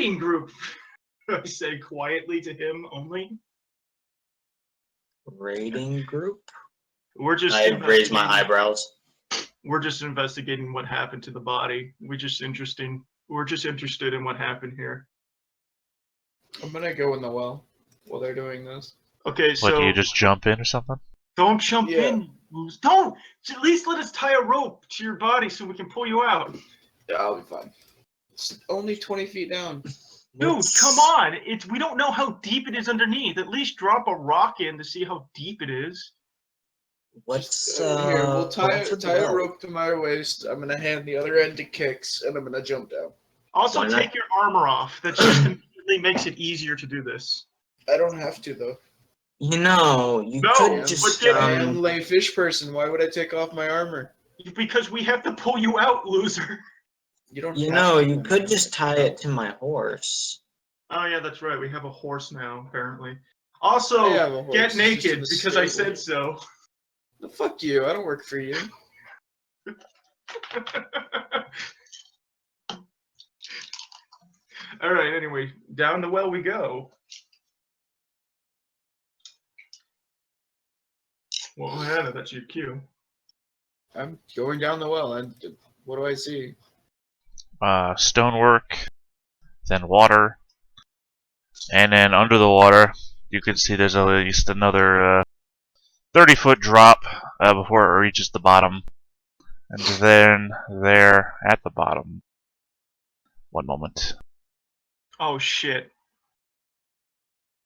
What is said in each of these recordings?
raiding group, I said quietly to him only. Raiding group? We're just I raise my eyebrows. We're just investigating what happened to the body. We're just interested in what happened here. I'm gonna go in the well while they're doing this. Okay, so What, do you just jump in or something? don't jump in. Don't. At least let us tie a rope to your body so we can pull you out. Yeah, I'll be fine. It's only 20 feet down. Dude, come on! We don't know how deep it is underneath. At least drop a rock in to see how deep it is. What's Here, we'll tie what's a rope to my waist. I'm gonna hand the other end to Kix, and I'm gonna jump down. Also, Why not? take your armor off. That just immediately makes it easier to do this. I don't have to though. You know, you No, could just I am a fish person. Why would I take off my armor? Because we have to pull you out, loser. You don't. You have know, to you do could that. just tie it to my horse. Oh yeah, that's right. We have a horse now, apparently. Also, I have a horse. get It's naked just in because a I stable. said so. Fuck you! I don't work for you. All right. Anyway, down the well we go. Well, Hannah, that's your cue. I'm going down the well, and what do I see? Stonework, then water, and then under the water, you can see there's at least another 30-foot drop before it reaches the bottom. And then there at the bottom. One moment. Oh shit.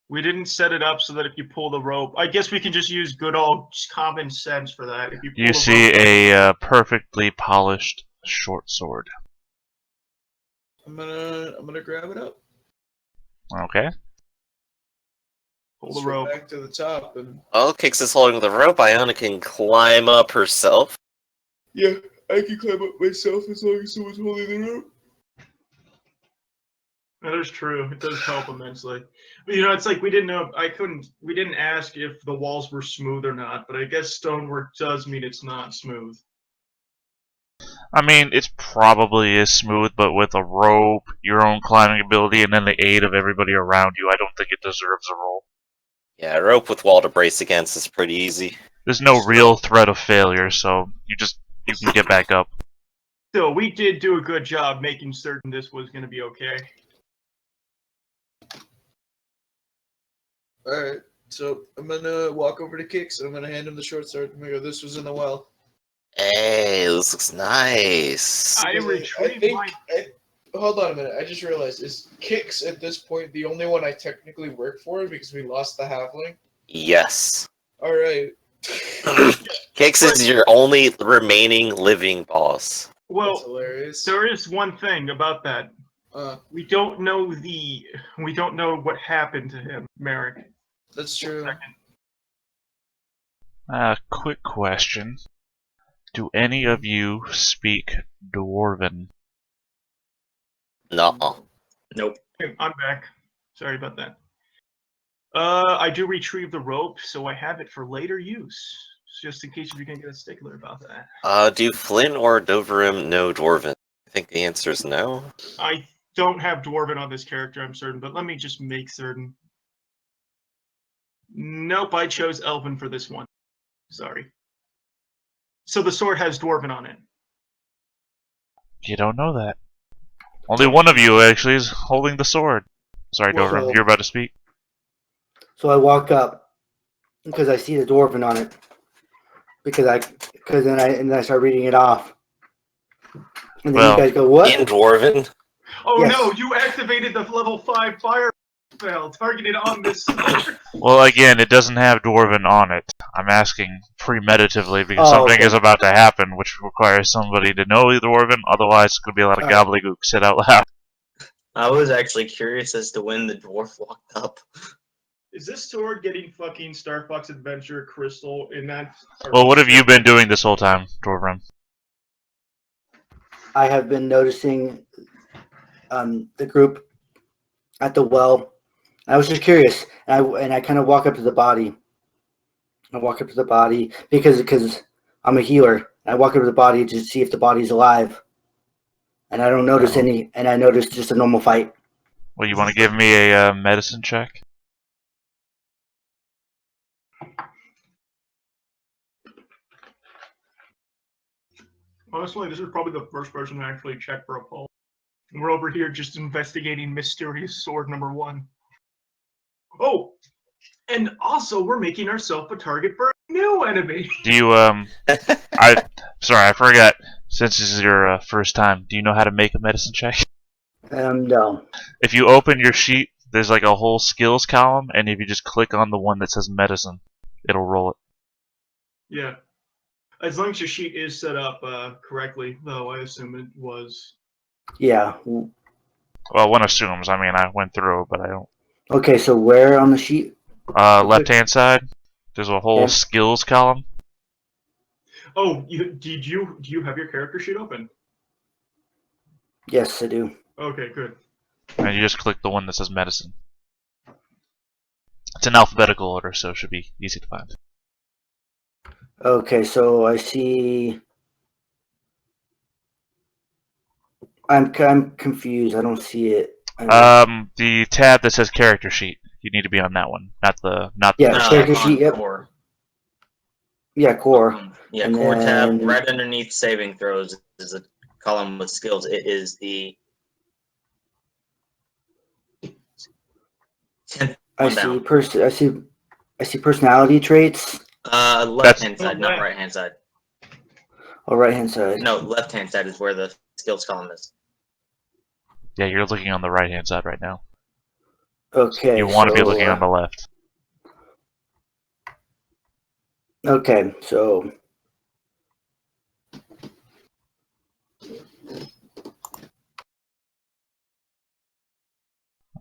We didn't set it up so that if you pull the rope, I guess we can just use good old common sense for that. If you pull You the see rope, a perfectly polished short sword. I'm gonna grab it up. Okay. pull the Swing rope. back to the top, and While Kix is holding the rope, Iona can climb up herself. yeah, I can climb up myself as long as someone's holding the rope. That is true. It does help immensely. But, you know, it's like we didn't know. We didn't ask if the walls were smooth or not. But I guess stonework does mean it's not smooth. I mean, it's probably is smooth, but with a rope, your own climbing ability, and then the aid of everybody around you, I don't think it deserves a roll. Yeah, a rope with wall to brace against is pretty easy. There's no real threat of failure, so you can get back up. Still, we did do a good job making certain this was going to be okay. Alright, so I'm gonna walk over to Kix and I'm gonna hand him the short sword. I'm gonna go, this was in the well. Hey, this looks nice. I retrieved my. Hold on a minute, I just realized, is Kix at this point the only one I technically work for because we lost the halfling? Yes. Alright. Kix is your only remaining living boss. That's Well, hilarious. there is one thing about that. We don't know what happened to him, Merrick. That's true. Quick question. Do any of you speak Dwarven? Nuh-uh. Nope. Hey, I'm back. Sorry about that. I do retrieve the rope, so I have it for later use. Just in case you're gonna get a stickler about that. Do Flynn or Doverim know Dwarven? I think the answer is no. I don't have Dwarven on this character, I'm certain, but let me just make certain. Nope, I chose Elven for this one. Sorry. So the sword has Dwarven on it. You don't know that. Only one of you actually is holding the sword. Sorry, Well, Doverim, you're about to speak. So I walk up because I see the dwarven on it. Then I start reading it off. And then Well, you guys go, what? In Dwarven? Oh Yes. no, you activated the level 5 fire spell targeted on this sword. Well, again, it doesn't have Dwarven on it. I'm asking premeditatively because Oh, something okay. is about to happen, which requires somebody to know the Dwarven. Otherwise, it's going to be a lot of gobbledygook said out loud. I was actually curious as to when the dwarf walked up. Is this sword getting fucking Star Fox Adventure Crystal in that? Well, what have you been doing this whole time, Dwarven? I have been noticing the group at the well. I was just curious, and I kind of walk up to the body. I walk up to the body because I'm a healer. I walk up to the body to see if the body's alive, and I don't notice any. And I notice just a normal fight. Well, you want to give me a medicine check? Honestly, this is probably the first person to actually check for a pulse. And we're over here just investigating mysterious sword number 1. Oh, and also we're making ourselves a target for a new enemy. Do you sorry, I forgot. Since this is your first time, do you know how to make a medicine check? No. If you open your sheet, there's like a whole skills column, and if you just click on the one that says medicine, it'll roll it. Yeah. As long as your sheet is set up correctly, though, I assume it was. Yeah. Well, one assumes. I mean, I went through, but I don't. Okay, so where on the sheet? Left-hand side, there's a whole Yeah. skills column. Oh, do you have your character sheet open? Yes, I do. Okay, good. And you just click the one that says medicine. It's in alphabetical order, so it should be easy to find. Okay, so I see. I'm confused. I don't see it. The tab that says character sheet. You need to be on that one, not the Yeah, No, character on sheet. Yep. core. Yeah, core. Yeah, And core tab. then- Right underneath saving throws is a column with skills. It is the 10th I one see down. I see personality traits. Left hand side, not Okay. right hand side. Oh, right hand side. No, left hand side is where the skills column is. Yeah, you're looking on the right-hand side right now. Okay. You want to be so, looking on the left. Okay, so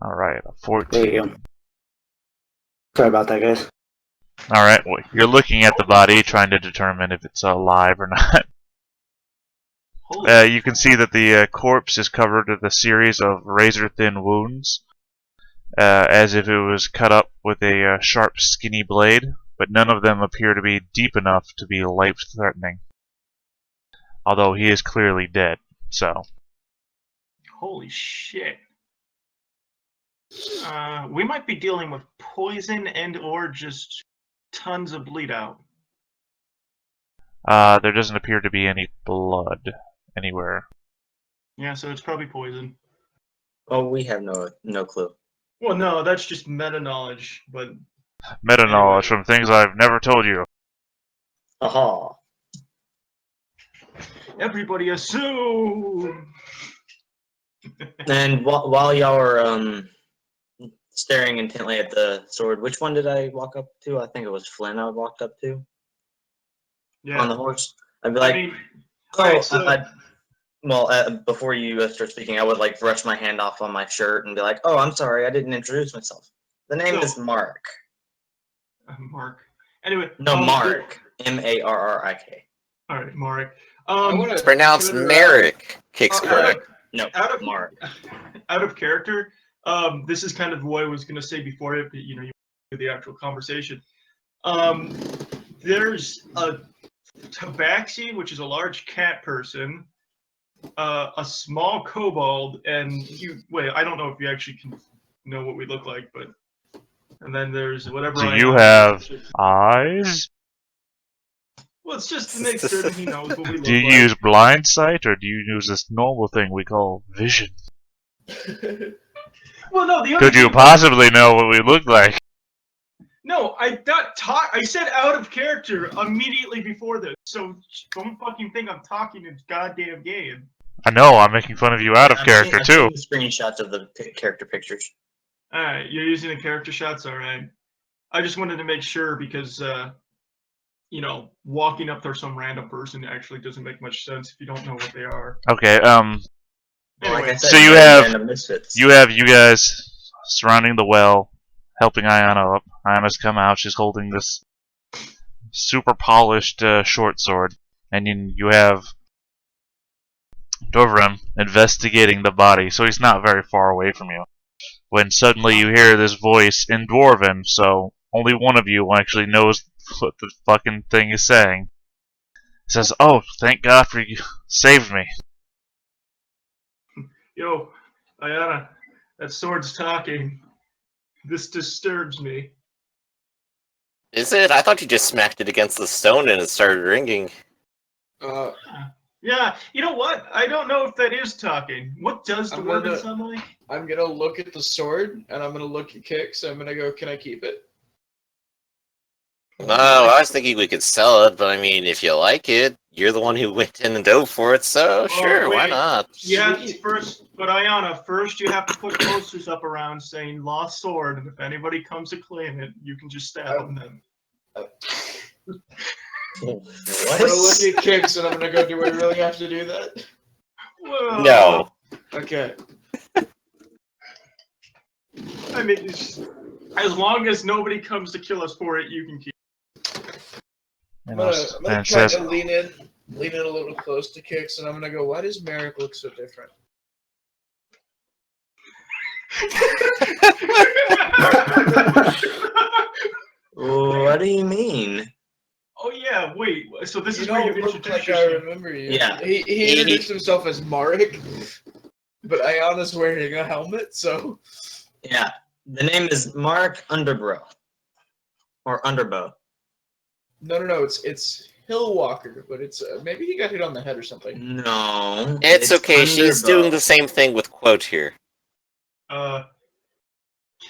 All right, a there 14. you go. Sorry about that, guys. All right, well, you're looking at the body, trying to determine if it's alive or not. Holy You can see that the corpse is covered with a series of razor-thin wounds, as if it was cut up with a sharp, skinny blade, but none of them appear to be deep enough to be life-threatening. Although he is clearly dead, so. Holy shit. We might be dealing with poison and or just tons of bleed out. There doesn't appear to be any blood anywhere. Yeah, so it's probably poison. Oh, we have no clue. Well, no, that's just meta knowledge, but Meta-knowledge Anyway. from things I've never told you. Aha. everybody assume. And while y'all are staring intently at the sword, which one did I walk up to? I think it was Flynn I walked up to Yeah. on the horse. I'd be I like, mean, oh, alright, so well, before you start speaking, I would like brush my hand off on my shirt and be like, oh, I'm sorry, I didn't introduce myself. The name So- is Mark. Mark. Anyway, No, Mark. Marrik. All right, Mark. I wanna- It's pronounced Merrick. Kicks uh, correct. No, Out of Mark. out of character, this is kind of what I was going to say before it, but you do the actual conversation. There's a tabaxi, which is a large cat person, a small kobold, and wait, I don't know if you actually can know what we look like, but and then there's whatever. Do I you am. have eyes? Well, it's just to make certain he knows what we look Do you like. use blind sight, or do you use this normal thing we call vision? Well, no, the other Could you thing- possibly know what we look like? No, I said out of character immediately before this, so don't fucking think I'm talking in goddamn game. I know, I'm making fun of you out of I've character seen too. the screenshots of the character pictures. Alright, you're using the character shots, alright. I just wanted to make sure because, walking up to some random person actually doesn't make much sense if you don't know what they are. Okay, Anyway, Like I said, So you no have- random misfits. you have you guys surrounding the well, helping Ayana up. Ayana's come out, she's holding this super polished short sword, and you have Dovran investigating the body, so he's not very far away from you. When suddenly you hear this voice in Dwarven, so only one of you actually knows what the fucking thing is saying. It says, "Oh, thank God for you saved me." Yo, Ayana, That sword's talking. This disturbs me. Is it? I thought you just smacked it against the stone and it started ringing. Yeah, you know what? I don't know if that is talking. What does I'm dwarven gonna- sound like? I'm gonna look at the sword and I'm gonna look at Kix. I'm gonna go, can I keep it? No, I was thinking we could sell it, but I mean, if you like it, you're the one who went in and dove for it, so sure, why wait. not? Yeah, Sweet. first, but Ayana, first you have to put posters up around saying "Lost Sword," and if anybody comes to claim it, you can just stab them then. I'm gonna look at Kix and I'm gonna go, do I really have to do that? Well, No. Okay. I mean, as long as nobody comes to kill us for it, you can keep. I'm And, gonna, also- I'm and gonna it try says, to lean in a little close to Kix, and I'm gonna go, why does Merrick look so different? What do you mean? Oh yeah, wait. So this You is where don't you look introduce like I yourself. remember you. Yeah. He introduced himself as Marek, but Ayana's wearing a helmet, so Yeah, the name is Mark Underbro. Or Underbow. no, it's Hillwalker, but it's maybe he got hit on the head or something. No. It's okay, she's Underbow. doing the same thing with quote here.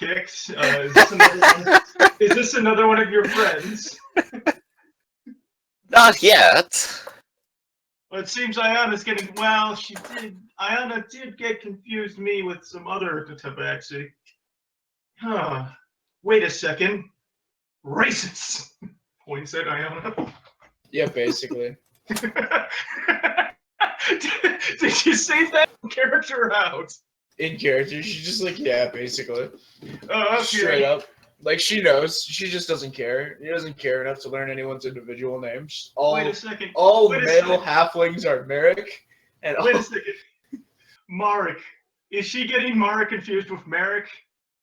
Kix. Is this another one of your friends? Not yet. Well, it seems Ayana's getting. Well, she did. Ayana did get confused me with some other tabaxi. Huh. Wait a second. Racist. Points at Ayana. Yeah, basically. Did you say that in character or out? In character, she's just like, yeah, basically. Oh, okay. Straight up. Like, she knows. She just doesn't care. She doesn't care enough to learn anyone's individual names. Wait a second. All Wait a male second. halflings are Merrick. And Wait a all, second. Marek. Is she getting Marek confused with Merrick?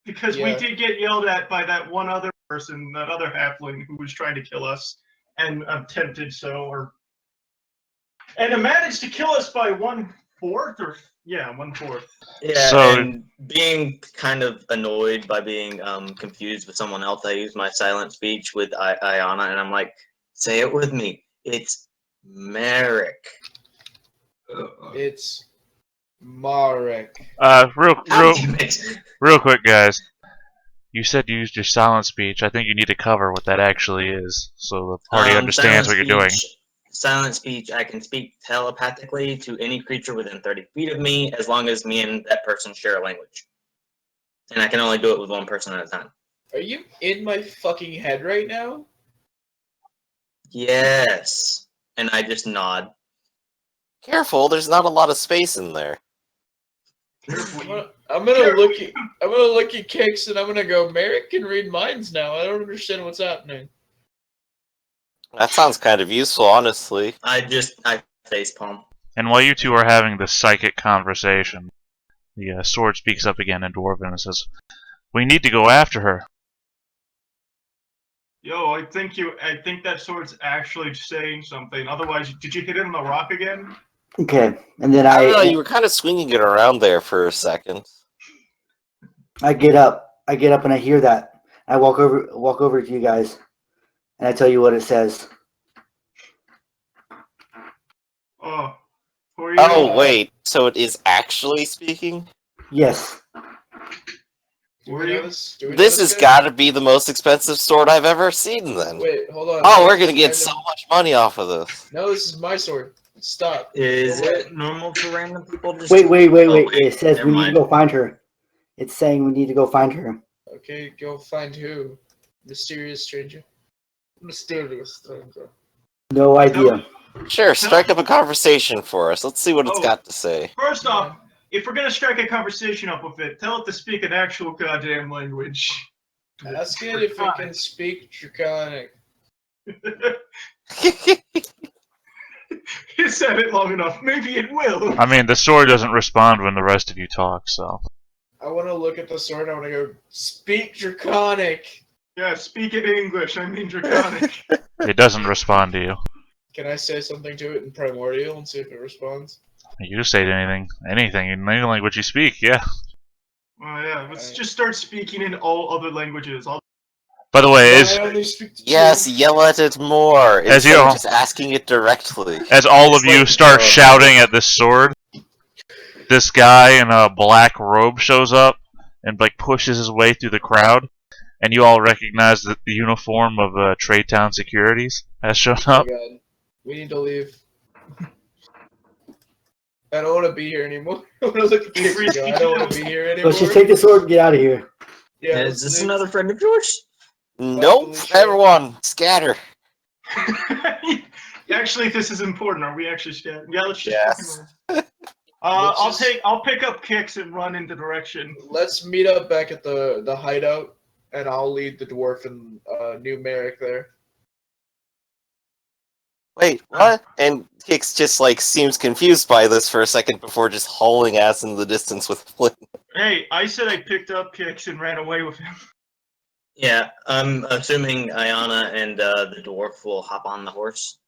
Because we Yeah. did get yelled at by that one other person, that other halfling who was trying to kill us and attempted so, and managed to kill us by 1/4 or 1/4. Yeah, So- and being kind of annoyed by being confused with someone else, I use my silent speech with Ayana, and I'm like, say it with me. It's Merrick. it's Marek. real quick, guys. You said you used your silent speech. I think you need to cover what that actually is, so the party understands what Silent you're doing. speech- Silent speech, I can speak telepathically to any creature within 30 feet of me, as long as me and that person share a language. And I can only do it with one person at a time. Are you in my fucking head right now? Yes. And I just nod. Careful, there's not a lot of space in there. I'm gonna look at Kix and I'm gonna go, Merrick can read minds now. I don't understand what's happening. That sounds kind of useful, honestly. I facepalm. And while you two are having this psychic conversation, the sword speaks up again in Dwarven and says, "We need to go after her." Yo, I think that sword's actually saying something. Otherwise, did you hit it on the rock again? Okay, and then I don't know, you were kind of swinging it around there for a second. I get up and I hear that. I walk over to you guys, and I tell you what it says. Oh. Who are you? Oh, wait, so it is actually speaking? Yes. Do Were we know you? this? Do we know This has guy? gotta be the most expensive sword I've ever seen, then. Wait, hold on. Oh, No, we're this gonna is get so random. much money off of this. No, this is my sword. Stop. Is Wait. it normal for random people to just... Wait. Oh, It says never we need to mind. go find her. It's saying we need to go find her. Okay, go find who? Mysterious stranger. Mysterious stranger. No idea. Sure, strike up a conversation for us. Let's see what it's Oh. got to say. First off, if we're gonna strike a conversation up with it, tell it to speak an actual goddamn language. Ask it if it can speak Draconic. You said it long enough. Maybe it will. I mean, the sword doesn't respond when the rest of you talk, so. I want to look at the sword. I want to go, speak Draconic. Yeah, speak it in English. I mean Draconic. It doesn't respond to you. Can I say something to it in Primordial and see if it responds? You just say anything in any language you speak, yeah. Oh yeah, let's Alright. just start speaking in all other languages. By the way, I only speak to Yes, two. yell at it more As instead you- of just asking it directly. as all It's of you like start Carl shouting Bennett. at this sword, this guy in a black robe shows up and like pushes his way through the crowd, and you all recognize that the uniform of Trade Town Securities has shown Oh my up. god. We need to leave. I don't want to be here anymore. I want to look at Kix and go, I don't want to be here anymore. Let's just take the sword and get out of here. Yeah, Is this another friend of yours? Nope, Felicia. everyone, scatter. Actually, this is important. Are we actually scared? Yeah, let's just Yes. fucking run. Let's just- I'll pick up kicks and run in the direction. Let's meet up back at the hideout, and I'll lead the dwarf and new Merrick there. Wait, what? And Kix just like seems confused by this for a second before just hauling ass in the distance with Flynn. Hey, I said I picked up kicks and ran away with him. Yeah, I'm assuming Ayana and the dwarf will hop on the horse.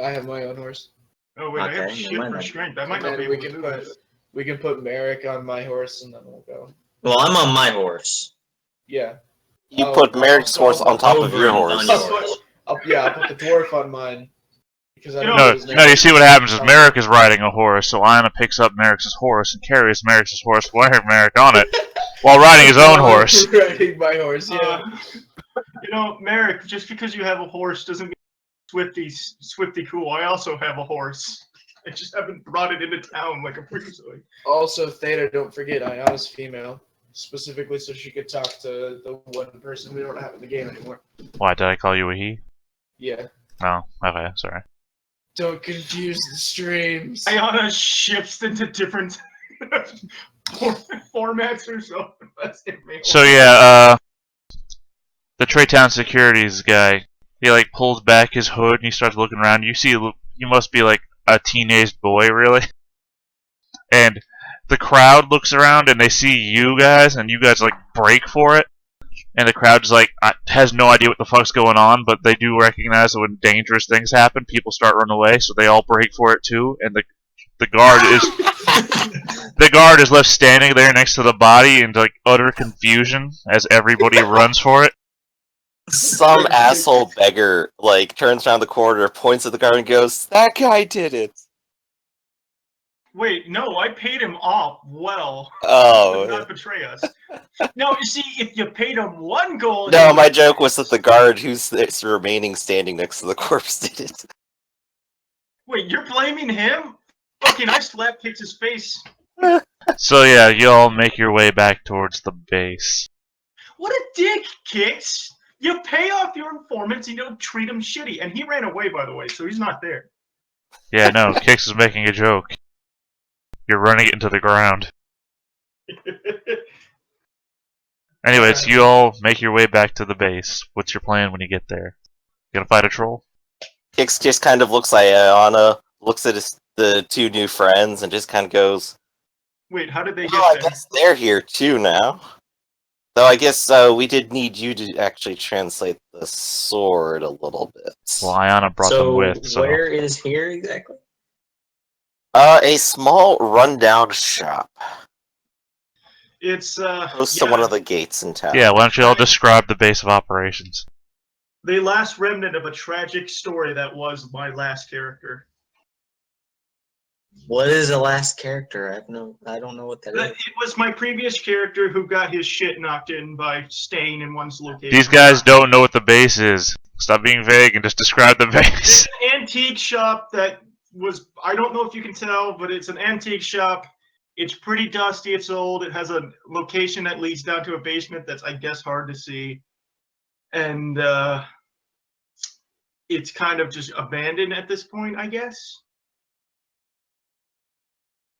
I have my own horse. Oh wait, I have Okay, shit never mind for then. strength. I might And not be then able to do this. we can put Merrick on my horse, and then we'll go. Well, I'm on my horse. Yeah. You Oh, put Merrick's so horse on top of over your on horse. your I'll horse. I'll put the dwarf on mine. Because I You don't know- know No, his name. no. You see what happens is Merrick is riding a horse, so Iona picks up Merrick's horse and carries Merrick's horse, wearing Merrick on it, while riding his own horse. Riding my horse, yeah. You know, Merrick, just because you have a horse doesn't mean Swifty cool. I also have a horse. I just haven't brought it into town like a freakazoid. Also, Theta, don't forget, Ayana's female. Specifically so she could talk to the one person we don't have in the game anymore. Why did I call you a he? Yeah. Oh, okay, sorry. Don't confuse the streams. Ayana shifts into different formats or so. That's it, man. So yeah, the Traytown Securities guy, he like pulls back his hood and he starts looking around. You see, you must be like a teenage boy, really. And the crowd looks around and they see you guys, and you guys like break for it. And the crowd's like has no idea what the fuck's going on, but they do recognize that when dangerous things happen, people start running away, so they all break for it too. And the guard is left standing there next to the body in like utter confusion as everybody runs for it. Some asshole beggar like turns around the corner, points at the guard, and goes, "That guy did it." Wait, no, I paid him off well. Oh. Did not betray us. No, you see, if you paid him one gold. No, my joke was that the guard who's remaining standing next to the corpse did it. Wait, you're blaming him? Fucking, I slap kicked his face. So yeah, you all make your way back towards the base. What a dick, Kicks! You pay off your informants and you don't treat him shitty. And he ran away, by the way, so he's not there. Yeah, no, Kix is making a joke. You're running it into the ground. Anyways, you all make your way back to the base. What's your plan when you get there? You gonna fight a troll? Kix just kind of looks at Ayana, looks at the two new friends, and just kind of goes, Wait, how did they get "Oh, I there? guess they're here too now." Though I guess we did need you to actually translate the sword a little bit. Well, Ayana brought them with, so... Where is here exactly? A small rundown shop It's, close yeah, to one of the gates in town. Yeah, why don't you all describe the base of operations? the last remnant of a tragic story that was my last character. What is the last character? I don't know what that It is. was my previous character who got his shit knocked in by staying in one's location. These guys don't know what the base is. Stop being vague and just describe the It's base. an antique shop that was, I don't know if you can tell, but it's an antique shop. It's pretty dusty, it's old, it has a location that leads down to a basement that's, I guess, hard to see. And it's kind of just abandoned at this point, I guess.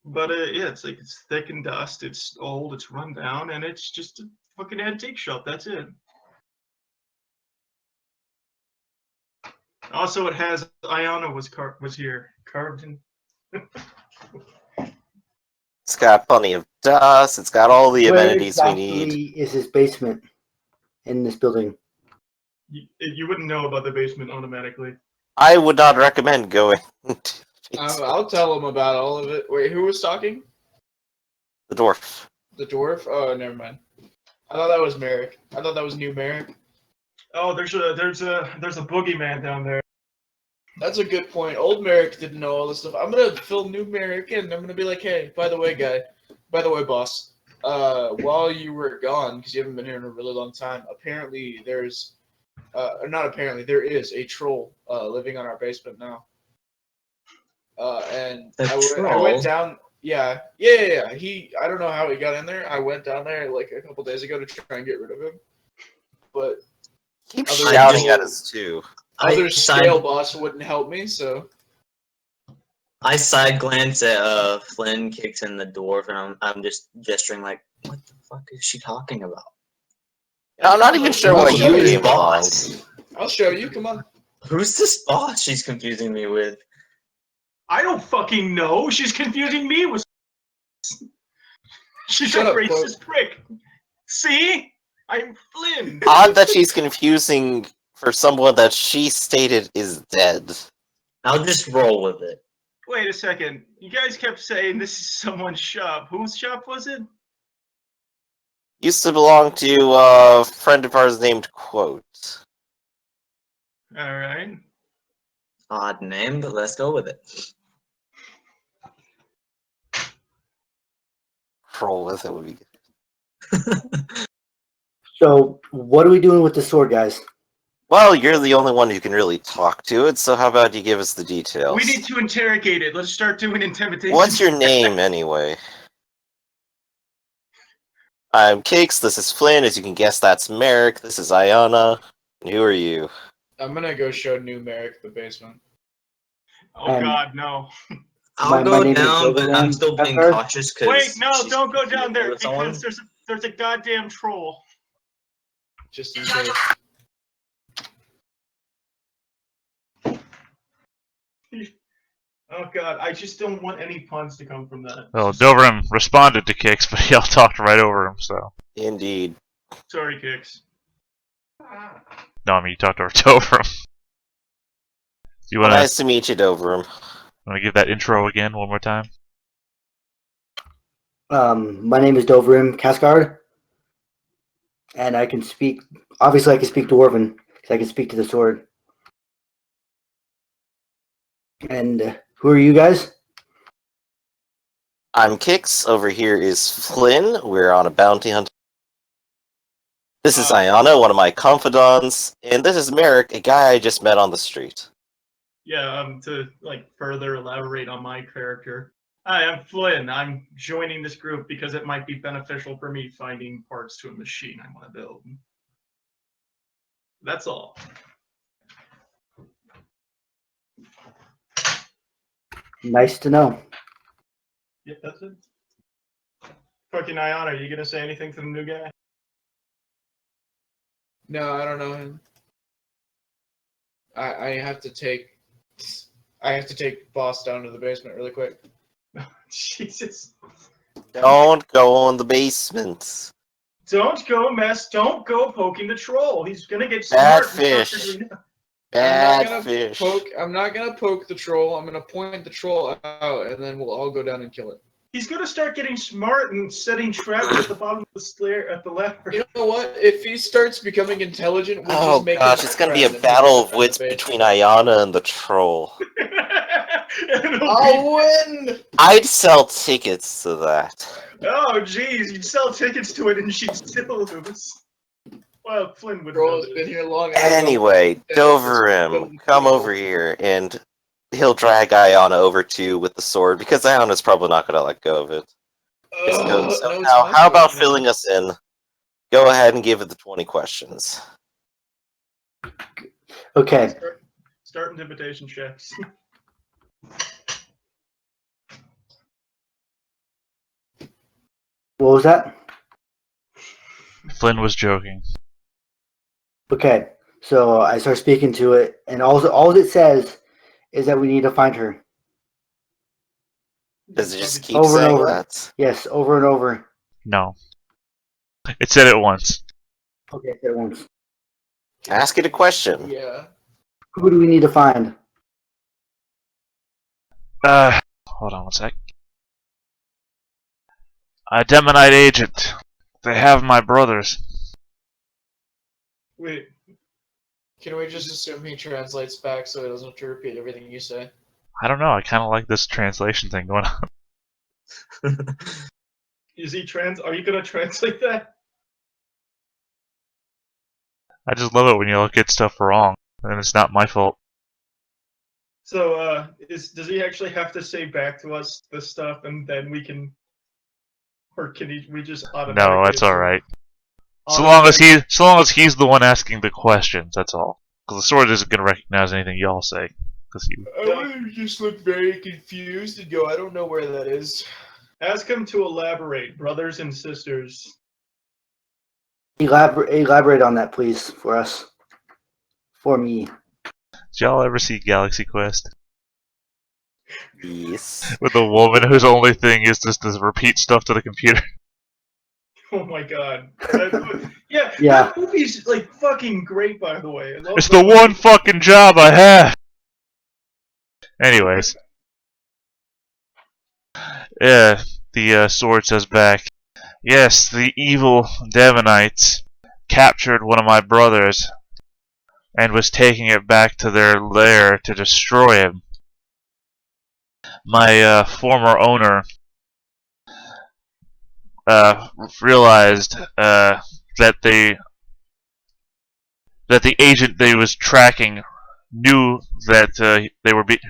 But yeah, it's like it's thick and dust, it's old, it's run down, and it's just a fucking antique shop, that's it. Also, it has Ayana was here, carved in. It's got plenty of dust. It's got all the Where amenities we need. exactly is this basement in this building? You wouldn't know about the basement automatically. I would not recommend going to I'll tell him about all of it. Wait, who was talking? the dwarf. The dwarf? Oh, never mind. I thought that was Merrick. I thought that was new Merrick. Oh, there's a boogeyman down there. That's a good point. Old Merrick didn't know all this stuff. I'm gonna fill new Merrick in. I'm gonna be like, hey, by the way, boss. While you were gone, because you haven't been here in a really long time, apparently there's, not apparently, there is a troll living on our basement now. And I went down. Yeah. I don't know how he got in there. I went down there like a couple days ago to try and get rid of him, but Keep Other shouting people- at us too. other scale boss wouldn't help me. So I side glance at Flynn, Kicks, and the dwarf, and I'm just gesturing like, what the fuck is she talking about? I'm not even sure Well, why show you me came along. boss. I'll show you. Come on. Who's this boss she's confusing me with? I don't fucking know. She's confusing me with. She's Shut a up, racist prick. See? I'm Flynn. Odd that she's confusing for someone that she stated is dead. I'll just roll with it. Wait a second. You guys kept saying this is someone's shop. Whose shop was it? Used to belong to a friend of ours named Quote. All right. Odd name, but let's go with it. Roll with it would be good. So, what are we doing with the sword, guys? Well, you're the only one who can really talk to it, so how about you give us the details? We need to interrogate it. Let's start doing intimidation. What's your name, anyway? I'm Cakes, this is Flynn. As you can guess, that's Merrick. This is Ayana. And who are you? I'm gonna go show new Merrick the basement. Oh God, no. I'll My go name is down, but I'm Overland still being Pepper. cautious because. Wait, no, don't go down there because there's a goddamn troll. Just in case. Oh God, I just don't want any puns to come from that. Well, Doverin responded to Kicks, but y'all talked right over him, so. Indeed. Sorry, Kicks. No, I mean, you talked over Doverin. You Well, wanna, nice to meet you, Doverum. wanna give that intro again one more time? My name is Doverim Cascard, and I can speak. Obviously, I can speak Dwarven because I can speak to the sword. And who are you guys? I'm Kix. Over here is Flynn. We're on a bounty hunt. This is Ayana, one of my confidants. And this is Merrick, a guy I just met on the street. Yeah, to like further elaborate on my character. Hi, I'm Flynn. I'm joining this group because it might be beneficial for me finding parts to a machine I want to build. That's all. Nice to know. Yeah, that's it. Fucking Ayana, are you gonna say anything to the new guy? No, I don't know him. I have to take boss down to the basement really quick. Jesus. Don't go in the basement. Don't go poking the troll. He's gonna get Bad smart and start fish. figuring it out. Bad fish. I'm not gonna poke the troll. I'm gonna point the troll out, and then we'll all go down and kill it. He's gonna start getting smart and setting traps at the bottom of the stair at the left. You know what? If he starts becoming intelligent, we'll Oh just make gosh, him it's gonna be a friend and battle he'll of go wits down the between basement. Ayana and the troll. I'll win. I'd sell tickets to that. Oh jeez, you'd sell tickets to it and she'd still lose. Well, Flynn would Troll's know been this. here long. Anyway, Yeah, Doverim, come over here, and he'll drag Ayana over too with the sword because Ayana's probably not gonna let go of it. So now, how about filling us in? Go ahead and give it the 20 questions. Okay. Start intimidation checks. What was that? Flynn was joking. Okay. So I start speaking to it, and all it says is that we need to find her. Does it just keep Over and saying over. that? Yes, over and over. No. It said it once. Okay, at once. Ask it a question. Yeah. Who do we need to find? Hold on one sec. A Demonite agent. They have my brothers. Wait, Can we just assume he translates back so he doesn't have to repeat everything you say? I don't know. I kind of like this translation thing going on. is he are you gonna translate that? I just love it when you get stuff wrong, and it's not my fault. So, does he actually have to say back to us the stuff, and then we can, or we just automatically? No, that's all assume- right. So long as he's the one asking the questions, that's all. Because the sword isn't gonna recognize anything y'all say. Because you. I would just look very confused and go, I don't know where that is. Ask him to elaborate, brothers and sisters. Elaborate on that, please, for us. For me. Did y'all ever see Galaxy Quest? Yes. With a woman whose only thing is just to repeat stuff to the computer. Oh my god. Yeah, Yeah. that movie's like fucking great, by the way. I love It's that the movie. one fucking job I have! Anyways. Yeah, the sword says back, yes, the evil Demonites captured one of my brothers and was taking it back to their lair to destroy him. My former owner realized that the agent they was tracking knew that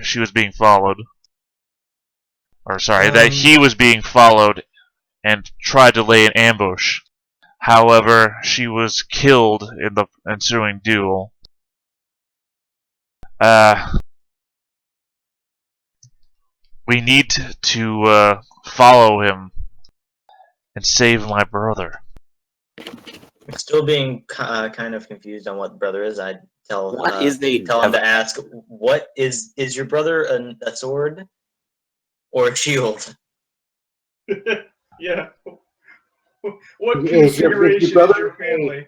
she was being followed. Or sorry, that he was being followed and tried to lay an ambush. However, she was killed in the ensuing duel. We need to follow him and save my brother. I'm still being kind of confused on what brother is. I tell What is the tell him to ask, what is your brother a sword or a shield? Yeah. What Is your configuration is brother your family?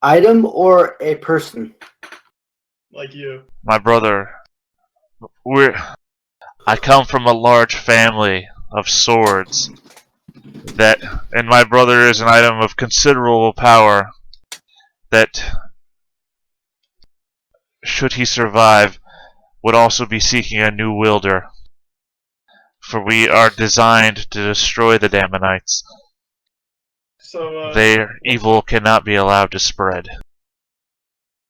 Item or a person? Like you. My brother. I come from a large family of swords. And my brother is an item of considerable power that, should he survive, would also be seeking a new wielder. For we are designed to destroy the Damonites. So, Their evil cannot be allowed to spread.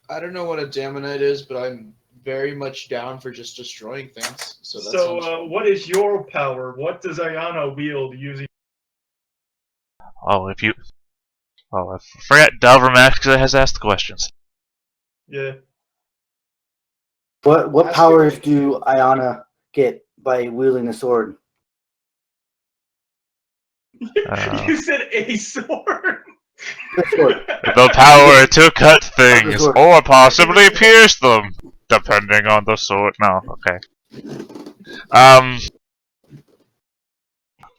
I don't know what a Damonite is, but I'm very much down for just destroying things. So that so sounds fun. what is your power? What does Ayana wield using? Oh, I forgot Dalvermax has asked the questions. Yeah. What Ask powers him. do Ayana get by wielding the sword? You said a sword. The sword. The power to cut things, sword. or possibly pierce them, depending on the sword. No, okay.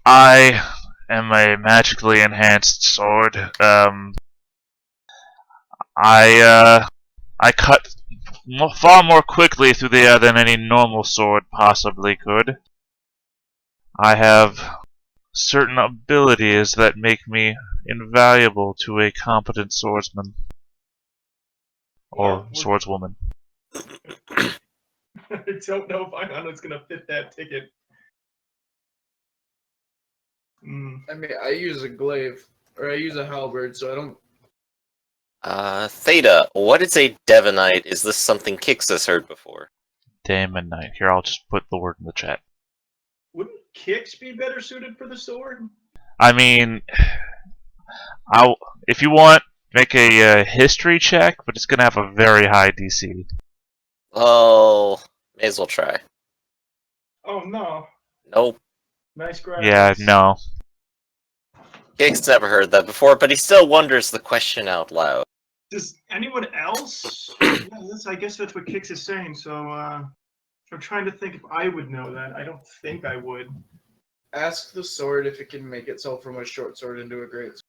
I am a magically enhanced sword. I cut far more quickly through the air than any normal sword possibly could. I have certain abilities that make me invaluable to a competent swordsman. Or Well, swordswoman. I don't know if Ayana's gonna fit that ticket. I mean, I use a glaive, or I use a halberd, so I don't. Theta, what is a Devonite? Is this something Kix has heard before? Damon Knight. Here, I'll just put the word in the chat. Wouldn't kicks be better suited for the sword? I mean, if you want, make a history check, but it's gonna have a very high DC. Oh, may as well try. Oh no. Nope. Nice graphics. Yeah, no. Kix never heard that before, but he still wonders the question out loud. Does anyone else? Yeah, I guess that's what Kix is saying. So I'm trying to think if I would know that. I don't think I would. Ask the sword if it can make itself from a short sword into a great sword.